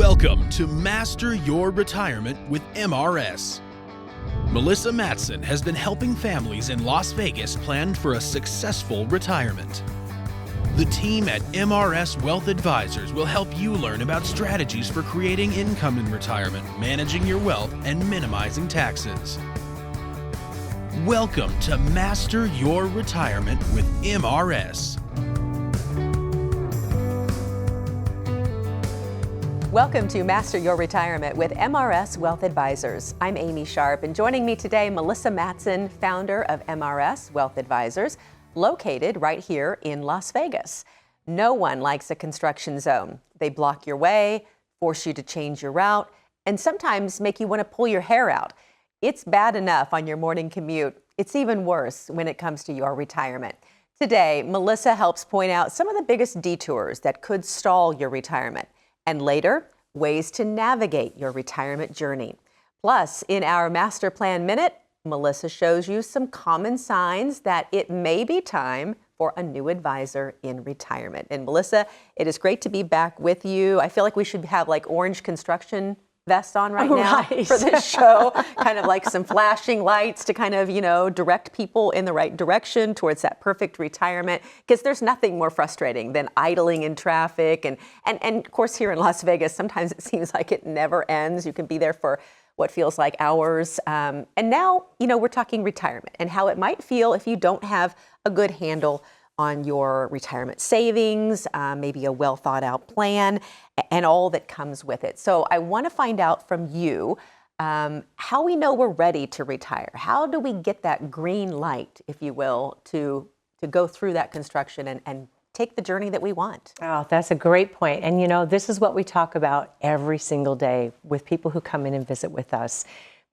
Welcome to Master Your Retirement with MRS. Melissa Matson has been helping families in Las Vegas plan for a successful retirement. The team at MRS Wealth Advisors will help you learn about strategies for creating income in retirement, managing your wealth, and minimizing taxes. Welcome to Master Your Retirement with MRS. Welcome to Master Your Retirement with MRS Wealth Advisors. I'm Amy Sharp, and joining me today, Melissa Matson, founder of MRS Wealth Advisors, located right here in Las Vegas. No one likes a construction zone. They block your way, force you to change your route, and sometimes make you want to pull your hair out. It's bad enough on your morning commute. It's even worse when it comes to your retirement. Today, Melissa helps point out some of the biggest detours that could stall your retirement. And later, ways to navigate your retirement journey. Plus, in our Master Plan Minute, Melissa shows you some common signs that it may be time for a new advisor in retirement. And Melissa, it is great to be back with you. I feel like we should have like orange construction vests on right now for this show, kind of like some flashing lights to kind of, direct people in the right direction towards that perfect retirement, because there's nothing more frustrating than idling in traffic. And of course, here in Las Vegas, sometimes it seems like it never ends. You can be there for what feels like hours. And now, we're talking retirement and how it might feel if you don't have a good handle on your retirement savings, maybe a well thought out plan, and all that comes with it. So I want to find out from you how we know we're ready to retire. How do we get that green light, if you will, to go through that construction and take the journey that we want? Oh, that's a great point. And this is what we talk about every single day with people who come in and visit with us,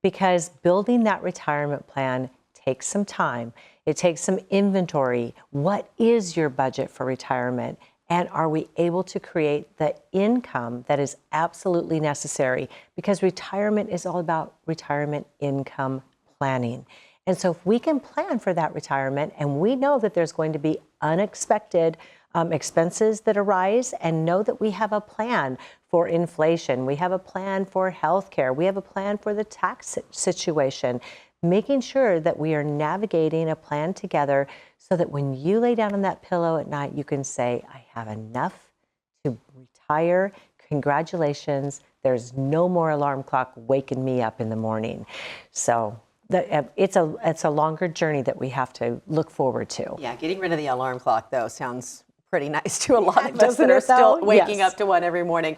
because building that retirement plan takes some time. It takes some inventory. What is your budget for retirement? And are we able to create the income that is absolutely necessary? Because retirement is all about retirement income planning. And so if we can plan for that retirement, and we know that there's going to be unexpected expenses that arise, and know that we have a plan for inflation, we have a plan for healthcare, we have a plan for the tax situation, making sure that we are navigating a plan together so that when you lay down on that pillow at night, you can say, I have enough to retire. Congratulations. There's no more alarm clock waking me up in the morning. So it's a longer journey that we have to look forward to. Yeah, getting rid of the alarm clock, though, sounds pretty nice to a lot of us that are still waking up to one every morning.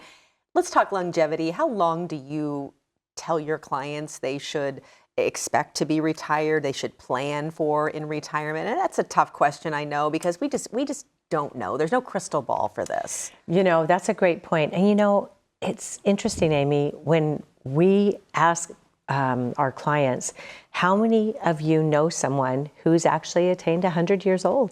Let's talk longevity. How long do you tell your clients they should expect to be retired, they should plan for in retirement? And that's a tough question, I know, because we just don't know. There's no crystal ball for this. That's a great point. And it's interesting, Amy, when we ask our clients, how many of you know someone who's actually attained 100 years old?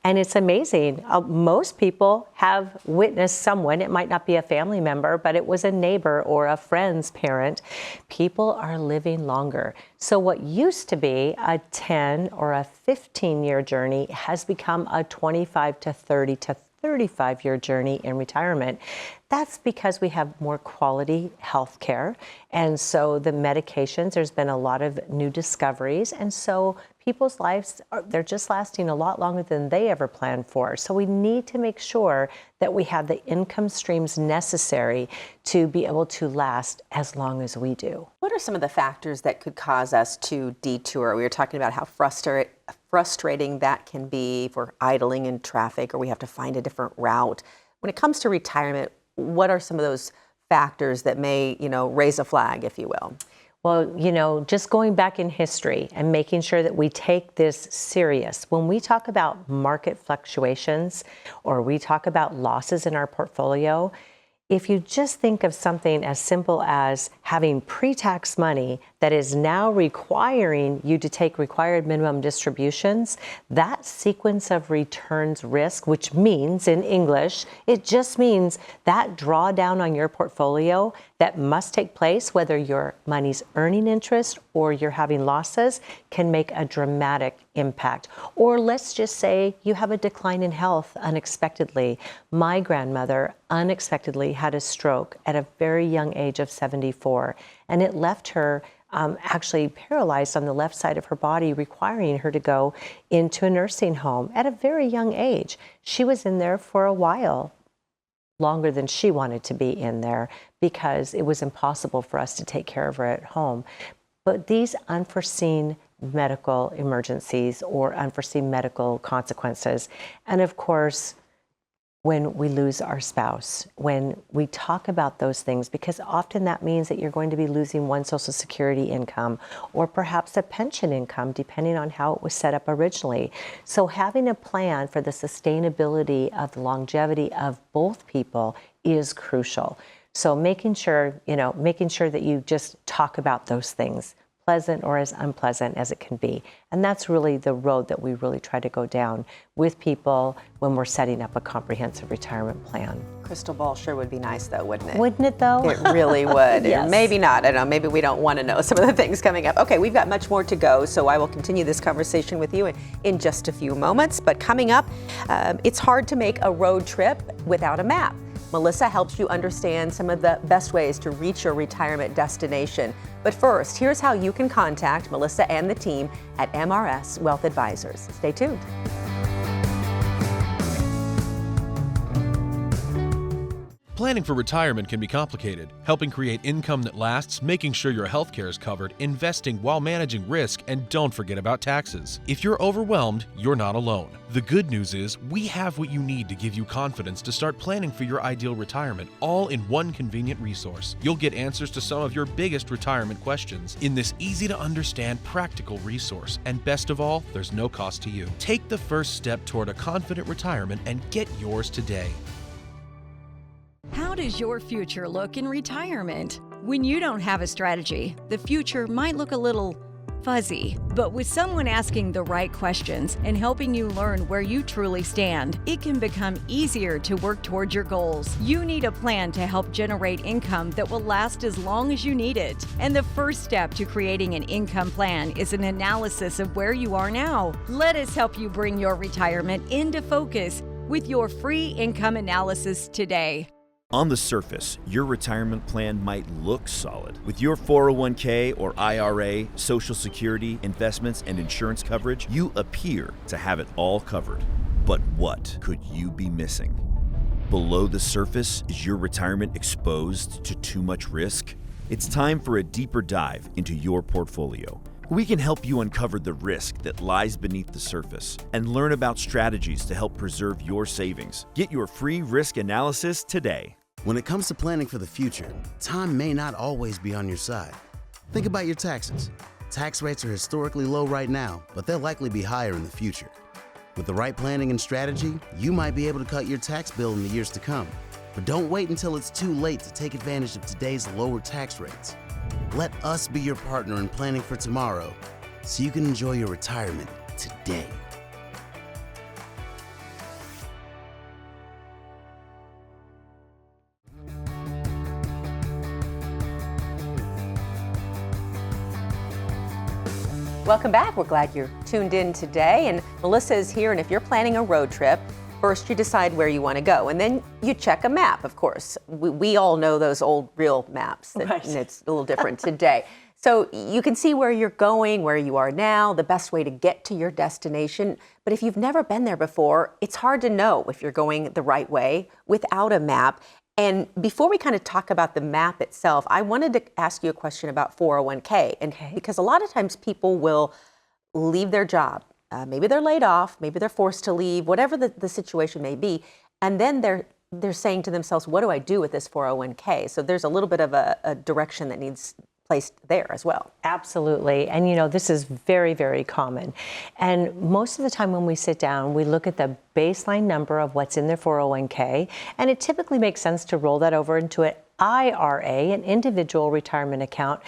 And it's amazing. Most people have witnessed someone, it might not be a family member, but it was a neighbor or a friend's parent. People are living longer. So what used to be a 10 or a 15-year journey has become a 25 to 30 to 35-year journey in retirement. That's because we have more quality health care. And so the medications, there's been a lot of new discoveries. And so people's lives, they're just lasting a lot longer than they ever planned for. So we need to make sure that we have the income streams necessary to be able to last as long as we do. What are some of the factors that could cause us to detour? We were talking about how frustrating that can be if we're idling in traffic or we have to find a different route. When it comes to retirement, what are some of those factors that may, raise a flag, if you will? Well, just going back in history and making sure that we take this serious. When we talk about market fluctuations or we talk about losses in our portfolio, if you just think of something as simple as having pre-tax money that is now requiring you to take required minimum distributions, that sequence of returns risk, which means in English, it just means that drawdown on your portfolio that must take place, whether your money's earning interest or you're having losses, can make a dramatic impact. Or let's just say you have a decline in health unexpectedly. My grandmother unexpectedly had a stroke at a very young age of 74, and it left her actually paralyzed on the left side of her body, requiring her to go into a nursing home at a very young age. She was in there for a while, longer than she wanted to be in there, because it was impossible for us to take care of her at home. But these unforeseen medical emergencies or unforeseen medical consequences, and of course, when we lose our spouse, when we talk about those things, because often that means that you're going to be losing one Social Security income or perhaps a pension income, depending on how it was set up originally. So having a plan for the sustainability of the longevity of both people is crucial. So making sure that you just talk about those things, pleasant or as unpleasant as it can be. And that's really the road that we really try to go down with people when we're setting up a comprehensive retirement plan. Crystal ball sure would be nice though, wouldn't it? Wouldn't it though? It really would. Yes. Or maybe not. I don't know. Maybe we don't want to know some of the things coming up. Okay, we've got much more to go, so I will continue this conversation with you in just a few moments. But coming up, it's hard to make a road trip without a map. Melissa helps you understand some of the best ways to reach your retirement destination. But first, here's how you can contact Melissa and the team at MRS Wealth Advisors. Stay tuned. Planning for retirement can be complicated. Helping create income that lasts, making sure your health care is covered, investing while managing risk, and don't forget about taxes. If you're overwhelmed, you're not alone. The good news is we have what you need to give you confidence to start planning for your ideal retirement, all in one convenient resource. You'll get answers to some of your biggest retirement questions in this easy-to-understand, practical resource. And best of all, there's no cost to you. Take the first step toward a confident retirement and get yours today. How does your future look in retirement? When you don't have a strategy, the future might look a little fuzzy. But with someone asking the right questions and helping you learn where you truly stand, it can become easier to work towards your goals. You need a plan to help generate income that will last as long as you need it. And the first step to creating an income plan is an analysis of where you are now. Let us help you bring your retirement into focus with your free income analysis today. On the surface, your retirement plan might look solid. With your 401k or IRA, Social Security, investments, and insurance coverage, you appear to have it all covered. But what could you be missing? Below the surface, is your retirement exposed to too much risk? It's time for a deeper dive into your portfolio. We can help you uncover the risk that lies beneath the surface and learn about strategies to help preserve your savings. Get your free risk analysis today. When it comes to planning for the future, time may not always be on your side. Think about your taxes. Tax rates are historically low right now, but they'll likely be higher in the future. With the right planning and strategy, you might be able to cut your tax bill in the years to come. But don't wait until it's too late to take advantage of today's lower tax rates. Let us be your partner in planning for tomorrow, so you can enjoy your retirement today. Welcome back. We're glad you're tuned in today. And Melissa is here. And if you're planning a road trip, first you decide where you want to go. And then you check a map, of course. We all know those old real maps. Right. And it's a little different today. So you can see where you're going, where you are now, the best way to get to your destination. But if you've never been there before, it's hard to know if you're going the right way without a map. And before we kind of talk about the map itself, I wanted to ask you a question about 401k. And because a lot of times people will leave their job. Maybe they're laid off, maybe they're forced to leave, whatever the situation may be. And then they're saying to themselves, what do I do with this 401k? So there's a little bit of a direction that needs placed there as well. Absolutely. And this is very, very common. And most of the time when we sit down, we look at the baseline number of what's in their 401k, and it typically makes sense to roll that over into IRA, an individual retirement account,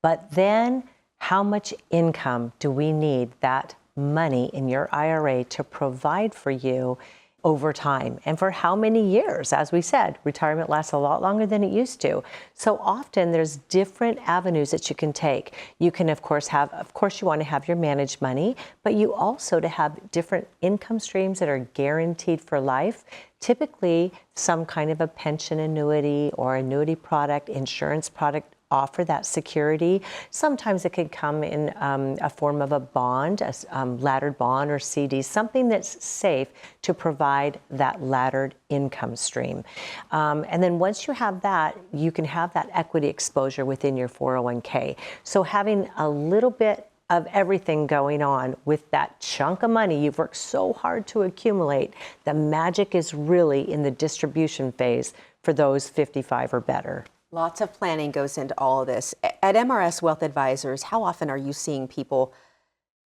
but then how much income do we need that money in your IRA to provide for you over time, and for how many years? As we said, retirement lasts a lot longer than it used to. So often there's different avenues that you can take. You can, of course, you want to have your managed money, but you also to have different income streams that are guaranteed for life. Typically, some kind of a pension annuity or annuity product, insurance product offer that security. Sometimes it could come in a form of a bond, a laddered bond or CD, something that's safe to provide that laddered income stream. And then once you have that, you can have that equity exposure within your 401k. So having a little bit of everything going on with that chunk of money you've worked so hard to accumulate, the magic is really in the distribution phase for those 55 or better. Lots of planning goes into all of this. At MRS Wealth Advisors, how often are you seeing people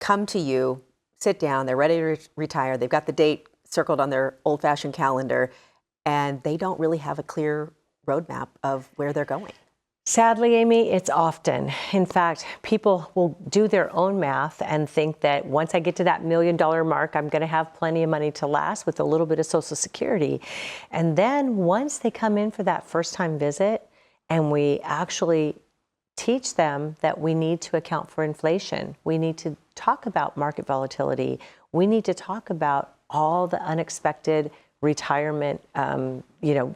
come to you, sit down, they're ready to retire, they've got the date circled on their old-fashioned calendar, and they don't really have a clear roadmap of where they're going? Sadly, Amy, it's often. In fact, people will do their own math and think that once I get to that $1 million mark, I'm going to have plenty of money to last with a little bit of Social Security. And then once they come in for that first-time visit, and we actually teach them that we need to account for inflation. We need to talk about market volatility. We need to talk about all the unexpected retirement,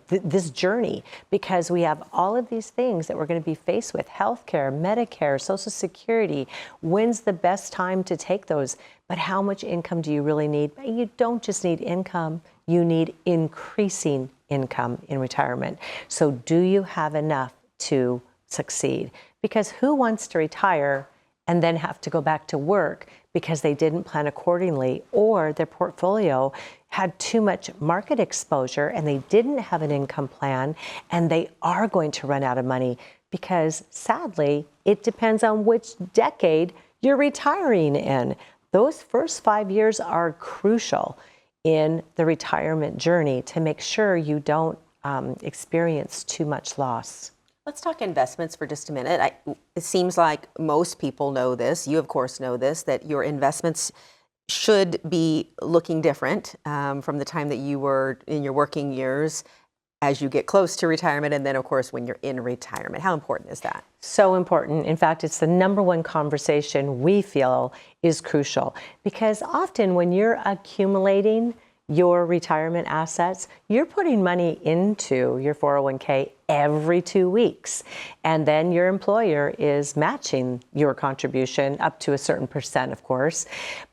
this journey, because we have all of these things that we're going to be faced with: healthcare, Medicare, Social Security. When's the best time to take those? But how much income do you really need? You don't just need income, you need increasing income in retirement. So do you have enough to succeed? Because who wants to retire and then have to go back to work because they didn't plan accordingly, or their portfolio had too much market exposure and they didn't have an income plan and they are going to run out of money? Because sadly, it depends on which decade you're retiring in. Those first 5 years are crucial in the retirement journey to make sure you don't experience too much loss. Let's talk investments for just a minute. It seems like most people know this. You, of course, know this, that your investments should be looking different from the time that you were in your working years as you get close to retirement, and then, of course, when you're in retirement. How important is that? So important. In fact, it's the number one conversation we feel is crucial, because often when you're accumulating your retirement assets, you're putting money into your 401k every 2 weeks. And then your employer is matching your contribution up to a certain percent, of course.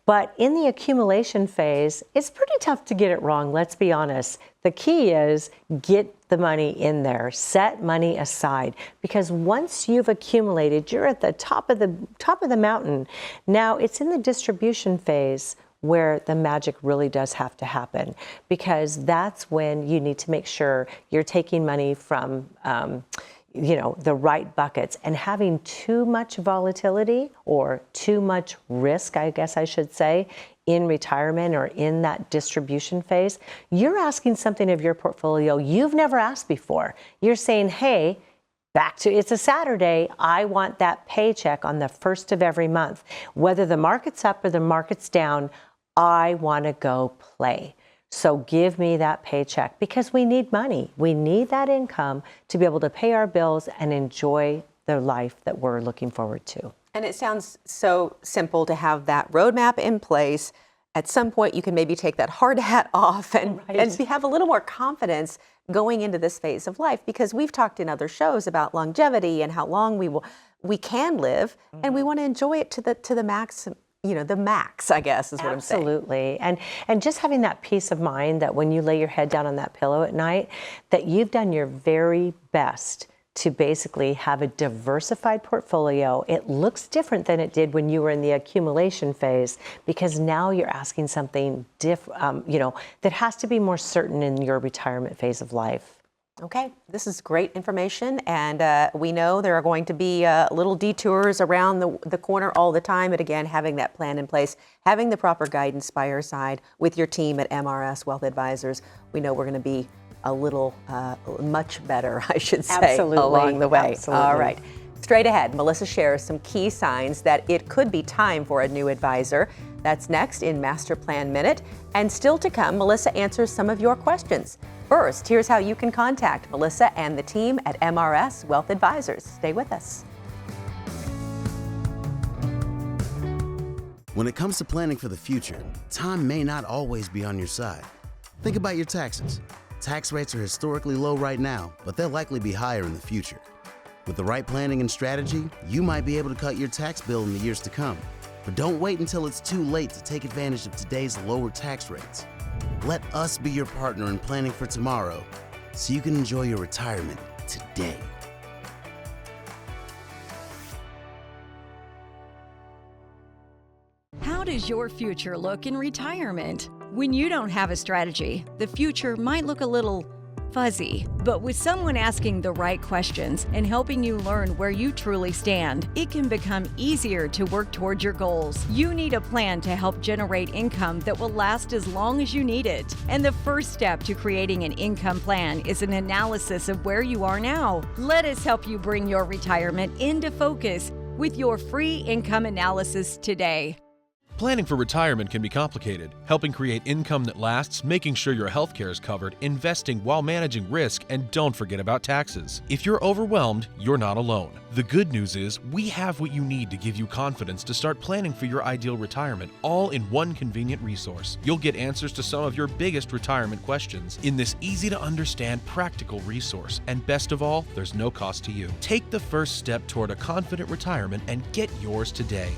But in the accumulation phase, it's pretty tough to get it wrong, let's be honest. The key is get the money in there, set money aside, because once you've accumulated, you're at the top of the mountain. Now it's in the distribution phase where the magic really does have to happen, because that's when you need to make sure you're taking money from the right buckets. And having too much volatility or too much risk, I guess I should say, in retirement or in that distribution phase, you're asking something of your portfolio you've never asked before. You're saying, hey, it's a Saturday, I want that paycheck on the first of every month. Whether the market's up or the market's down, I want to go play. So give me that paycheck, because we need money. We need that income to be able to pay our bills and enjoy the life that we're looking forward to. And it sounds so simple to have that roadmap in place. At some point, you can maybe take that hard hat off and have a little more confidence going into this phase of life, because we've talked in other shows about longevity and how long we can live, and we want to enjoy it to the max. The max, I guess, is what I'm saying. Absolutely. And just having that peace of mind that when you lay your head down on that pillow at night, that you've done your very best to basically have a diversified portfolio. It looks different than it did when you were in the accumulation phase, because now you're asking something that has to be more certain in your retirement phase of life. Okay, this is great information, and we know there are going to be little detours around the corner all the time, but again, having that plan in place, having the proper guidance by your side with your team at MRS Wealth Advisors, we know we're going to be a little much better, I should say, Absolutely. along the way. Absolutely. All right. Straight ahead, Melissa shares some key signs that it could be time for a new advisor. That's next in Master Plan Minute. And still to come, Melissa answers some of your questions. First, here's how you can contact Melissa and the team at MRS Wealth Advisors. Stay with us. When it comes to planning for the future, time may not always be on your side. Think about your taxes. Tax rates are historically low right now, but they'll likely be higher in the future. With the right planning and strategy, you might be able to cut your tax bill in the years to come. But don't wait until it's too late to take advantage of today's lower tax rates. Let us be your partner in planning for tomorrow so you can enjoy your retirement today. How does your future look in retirement? When you don't have a strategy, the future might look a little fuzzy, but with someone asking the right questions and helping you learn where you truly stand, it can become easier to work towards your goals. You need a plan to help generate income that will last as long as you need it. And the first step to creating an income plan is an analysis of where you are now. Let us help you bring your retirement into focus with your free income analysis today. Planning for retirement can be complicated. Helping create income that lasts, making sure your health care is covered, investing while managing risk, and don't forget about taxes. If you're overwhelmed, you're not alone. The good news is we have what you need to give you confidence to start planning for your ideal retirement, all in one convenient resource. You'll get answers to some of your biggest retirement questions in this easy-to-understand, practical resource. And best of all, there's no cost to you. Take the first step toward a confident retirement and get yours today.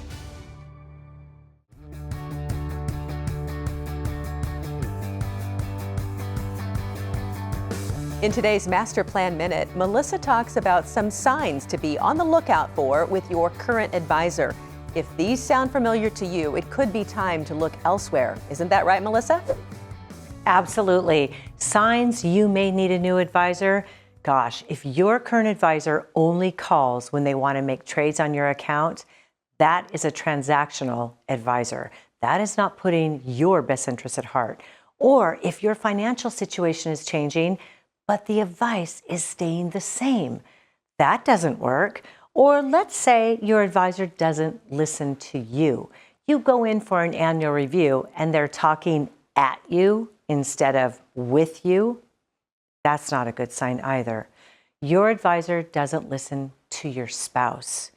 In today's Master Plan Minute, Melissa talks about some signs to be on the lookout for with your current advisor. If these sound familiar to you, it could be time to look elsewhere. Isn't that right, Melissa? Absolutely. Signs you may need a new advisor. Gosh, if your current advisor only calls when they want to make trades on your account, that is a transactional advisor. That is not putting your best interests at heart. Or if your financial situation is changing, but the advice is staying the same, that doesn't work. Or let's say your advisor doesn't listen to you. You go in for an annual review and they're talking at you instead of with you. That's not a good sign either. Your advisor doesn't listen to your spouse.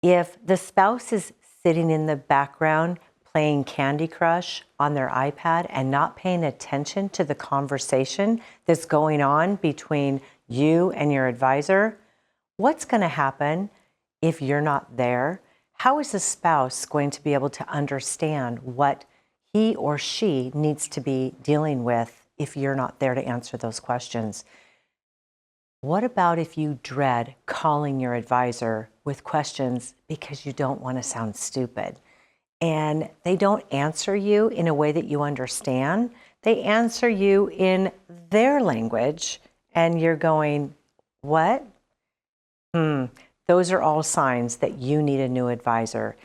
If the spouse is sitting in the background playing Candy Crush on their iPad and not paying attention to the conversation that's going on between you and your advisor, what's going to happen if you're not there? How is the spouse going to be able to understand what he or she needs to be dealing with if you're not there to answer those questions? What about if you dread calling your advisor with questions because you don't want to sound stupid? And they don't answer you in a way that you understand. They answer you in their language, and you're going, what? Those are all signs that you need a new advisor.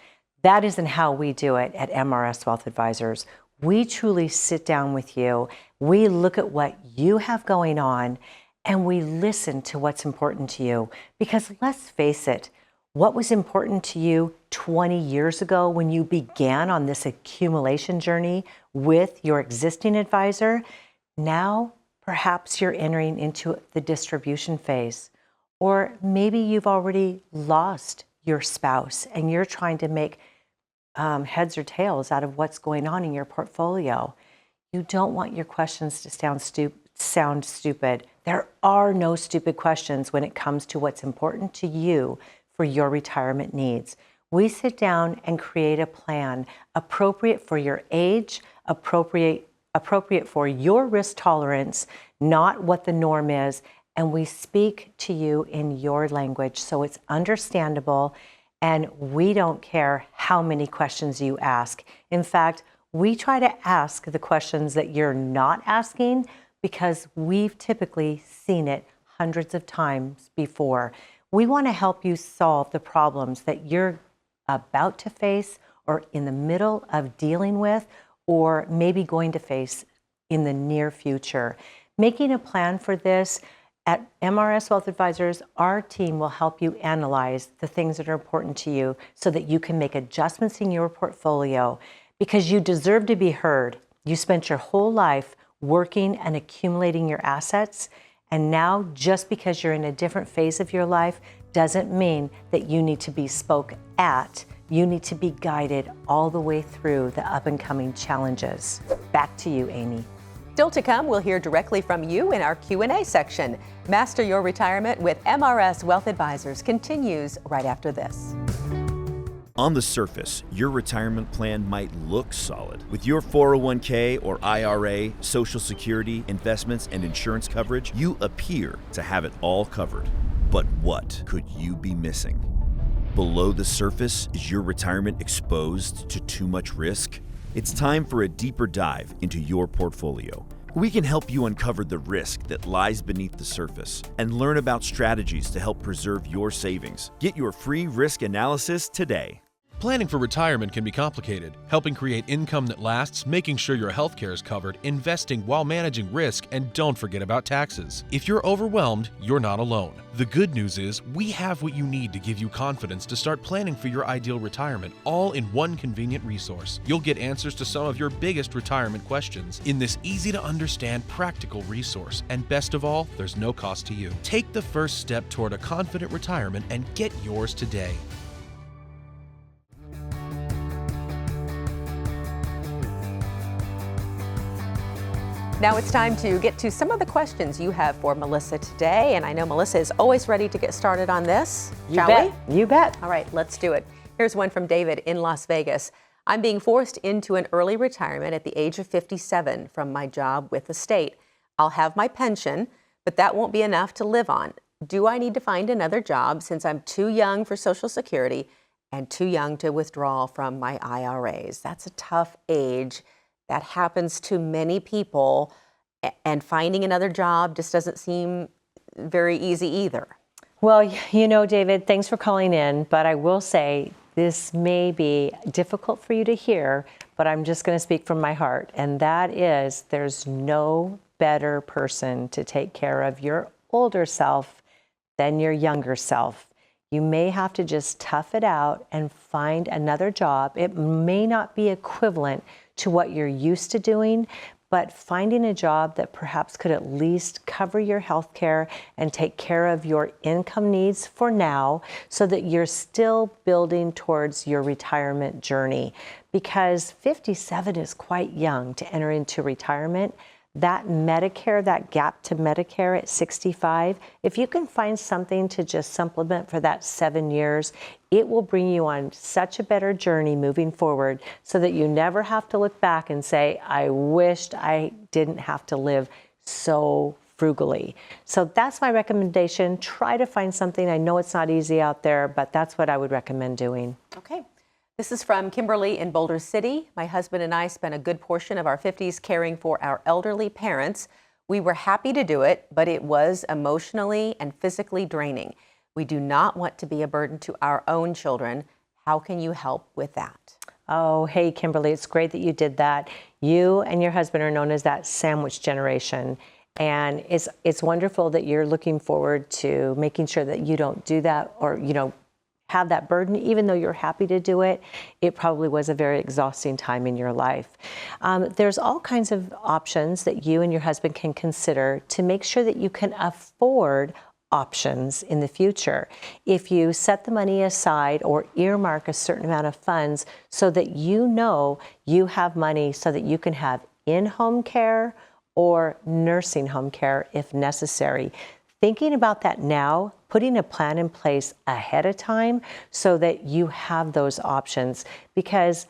That isn't how we do it at MRS Wealth Advisors. We truly sit down with you. We look at what you have going on, and we listen to what's important to you. Because let's face it, what was important to you 20 years ago when you began on this accumulation journey with your existing advisor, now perhaps you're entering into the distribution phase. Or maybe you've already lost your spouse and you're trying to make heads or tails out of what's going on in your portfolio. You don't want your questions to sound stupid. There are no stupid questions when it comes to what's important to you for your retirement needs. We sit down and create a plan appropriate for your age, appropriate for your risk tolerance, not what the norm is, and we speak to you in your language so it's understandable, and we don't care how many questions you ask. In fact, we try to ask the questions that you're not asking because we've typically seen it hundreds of times before. We want to help you solve the problems that you're about to face or in the middle of dealing with or maybe going to face in the near future. Making a plan for this, at MRS Wealth Advisors, our team will help you analyze the things that are important to you so that you can make adjustments in your portfolio, because you deserve to be heard. You spent your whole life working and accumulating your assets, and now just because you're in a different phase of your life doesn't mean that you need to be spoke at. You need to be guided all the way through the up and coming challenges. Back to you, Amy. Still to come, we'll hear directly from you in our Q&A section. Master Your Retirement with MRS Wealth Advisors continues right after this. On the surface, your retirement plan might look solid. With your 401k or IRA, Social Security, investments, and insurance coverage, you appear to have it all covered. But what could you be missing? Below the surface, is your retirement exposed to too much risk? It's time for a deeper dive into your portfolio. We can help you uncover the risk that lies beneath the surface and learn about strategies to help preserve your savings. Get your free risk analysis today. Planning for retirement can be complicated. Helping create income that lasts, making sure your health care is covered, investing while managing risk, and don't forget about taxes. If you're overwhelmed, you're not alone. The good news is we have what you need to give you confidence to start planning for your ideal retirement, all in one convenient resource. You'll get answers to some of your biggest retirement questions in this easy-to-understand, practical resource. And best of all, there's no cost to you. Take the first step toward a confident retirement and get yours today. Now it's time to get to some of the questions you have for Melissa today. And I know Melissa is always ready to get started on this. Shall we? You bet. All right, let's do it. Here's one from David in Las Vegas. I'm being forced into an early retirement at the age of 57 from my job with the state. I'll have my pension, but that won't be enough to live on. Do I need to find another job since I'm too young for Social Security and too young to withdraw from my IRAs? That's a tough age. That happens to many people, and finding another job just doesn't seem very easy either. Well, you know, David, thanks for calling in, but I will say this may be difficult for you to hear, but I'm just going to speak from my heart, and that is there's no better person to take care of your older self than your younger self. You may have to just tough it out and find another job. It may not be equivalent to what you're used to doing, but finding a job that perhaps could at least cover your health care and take care of your income needs for now so that you're still building towards your retirement journey. Because 57 is quite young to enter into retirement. That Medicare, that gap to Medicare at 65, if you can find something to just supplement for that 7 years, it will bring you on such a better journey moving forward so that you never have to look back and say, I wished I didn't have to live so frugally. So that's my recommendation. Try to find something. I know it's not easy out there, but that's what I would recommend doing. Okay. This is from Kimberly in Boulder City. My husband and I spent a good portion of our 50s caring for our elderly parents. We were happy to do it, but it was emotionally and physically draining. We do not want to be a burden to our own children. How can you help with that? Oh, hey, Kimberly, it's great that you did that. You and your husband are known as that sandwich generation. And it's wonderful that you're looking forward to making sure that you don't do that or, have that burden, even though you're happy to do it. It probably was a very exhausting time in your life. There's all kinds of options that you and your husband can consider to make sure that you can afford options in the future. If you set the money aside or earmark a certain amount of funds so that you know you have money so that you can have in-home care or nursing home care if necessary. Thinking about that now, putting a plan in place ahead of time so that you have those options. Because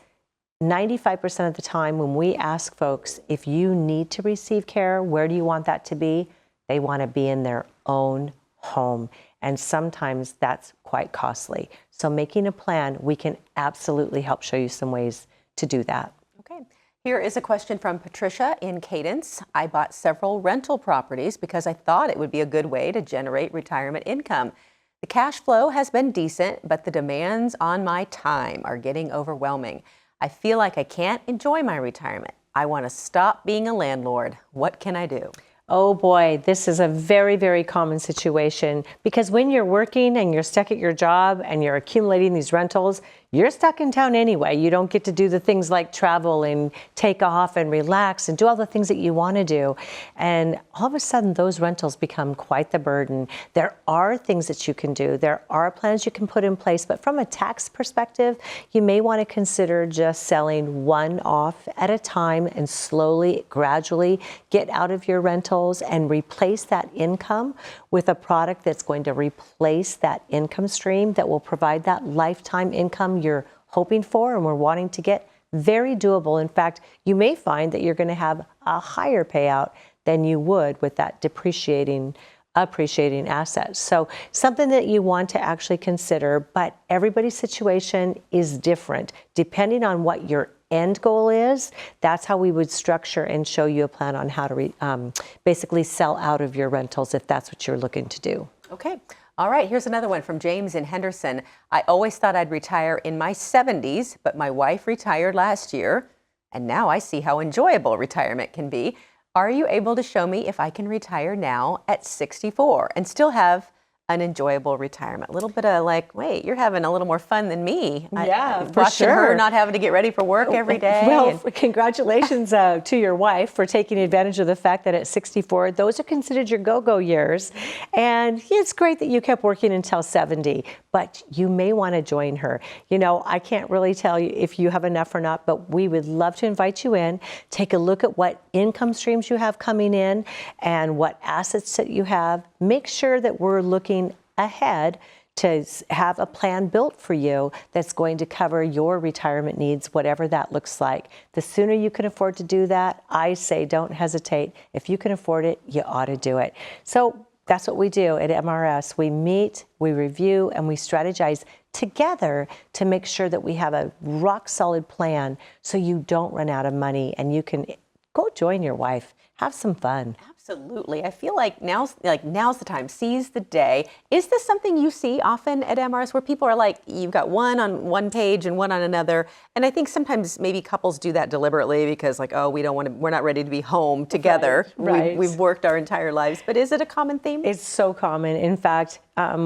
95% of the time when we ask folks, if you need to receive care, where do you want that to be? They want to be in their own home. And sometimes that's quite costly. So making a plan, we can absolutely help show you some ways to do that. Okay. Here is a question from Patricia in Cadence. I bought several rental properties because I thought it would be a good way to generate retirement income. The cash flow has been decent, but the demands on my time are getting overwhelming. I feel like I can't enjoy my retirement. I want to stop being a landlord. What can I do? Oh boy, this is a very, very common situation because when you're working and you're stuck at your job and you're accumulating these rentals, you're stuck in town anyway. You don't get to do the things like travel and take off and relax and do all the things that you want to do. And all of a sudden, those rentals become quite the burden. There are things that you can do. There are plans you can put in place. But from a tax perspective, you may want to consider just selling one off at a time and slowly, gradually get out of your rentals and replace that income with a product that's going to replace that income stream that will provide that lifetime income you're hoping for and we're wanting to get. Very doable. In fact, you may find that you're going to have a higher payout than you would with that appreciating assets. So something that you want to actually consider, but everybody's situation is different. Depending on what your end goal is, that's how we would structure and show you a plan on how to basically sell out of your rentals if that's what you're looking to do. Okay. All right, here's another one from James in Henderson. I always thought I'd retire in my 70s, but my wife retired last year, and now I see how enjoyable retirement can be. Are you able to show me if I can retire now at 64 and still have an enjoyable retirement? A little bit of like, wait, you're having a little more fun than me. Yeah, for watching sure. her not having to get ready for work every day. Well, congratulations to your wife for taking advantage of the fact that at 64, those are considered your go-go years. And it's great that you kept working until 70, but you may want to join her. You know, I can't really tell you if you have enough or not, but we would love to invite you in, take a look at what income streams you have coming in and what assets that you have. Make sure that we're looking ahead to have a plan built for you that's going to cover your retirement needs, whatever that looks like. The sooner you can afford to do that, I say don't hesitate. If you can afford it, you ought to do it. So that's what we do at MRS. We meet, we review, and we strategize together to make sure that we have a rock solid plan so you don't run out of money and you can go join your wife. Have some fun. Absolutely. I feel like now's the time. Seize the day. Is this something you see often at MRS where people are like, you've got one on one page and one on another? And I think sometimes maybe couples do that deliberately because like, oh, we're not ready to be home together. Right. We've worked our entire lives. But is it a common theme? It's so common. In fact,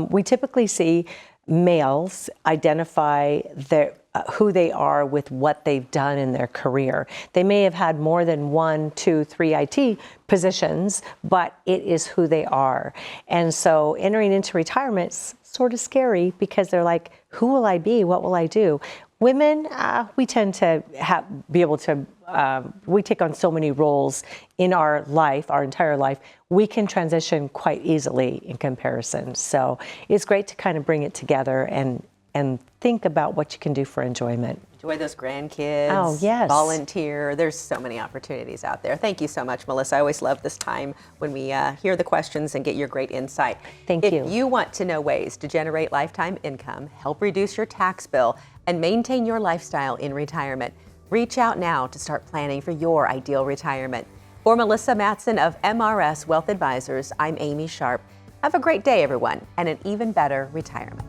we typically see males identify who they are with what they've done in their career. They may have had more than 1, 2, 3 IT positions, but it is who they are. And so entering into retirement is sort of scary because they're like, who will I be? What will I do? Women, we tend to we take on so many roles in our life, our entire life, we can transition quite easily in comparison. So it's great to kind of bring it together and think about what you can do for enjoyment. Enjoy those grandkids. Oh, yes. Volunteer. There's so many opportunities out there. Thank you so much, Melissa. I always love this time when we hear the questions and get your great insight. Thank you. If you want to know ways to generate lifetime income, help reduce your tax bill, and maintain your lifestyle in retirement, reach out now to start planning for your ideal retirement. For Melissa Matson of MRS Wealth Advisors, I'm Amy Sharp. Have a great day, everyone, and an even better retirement.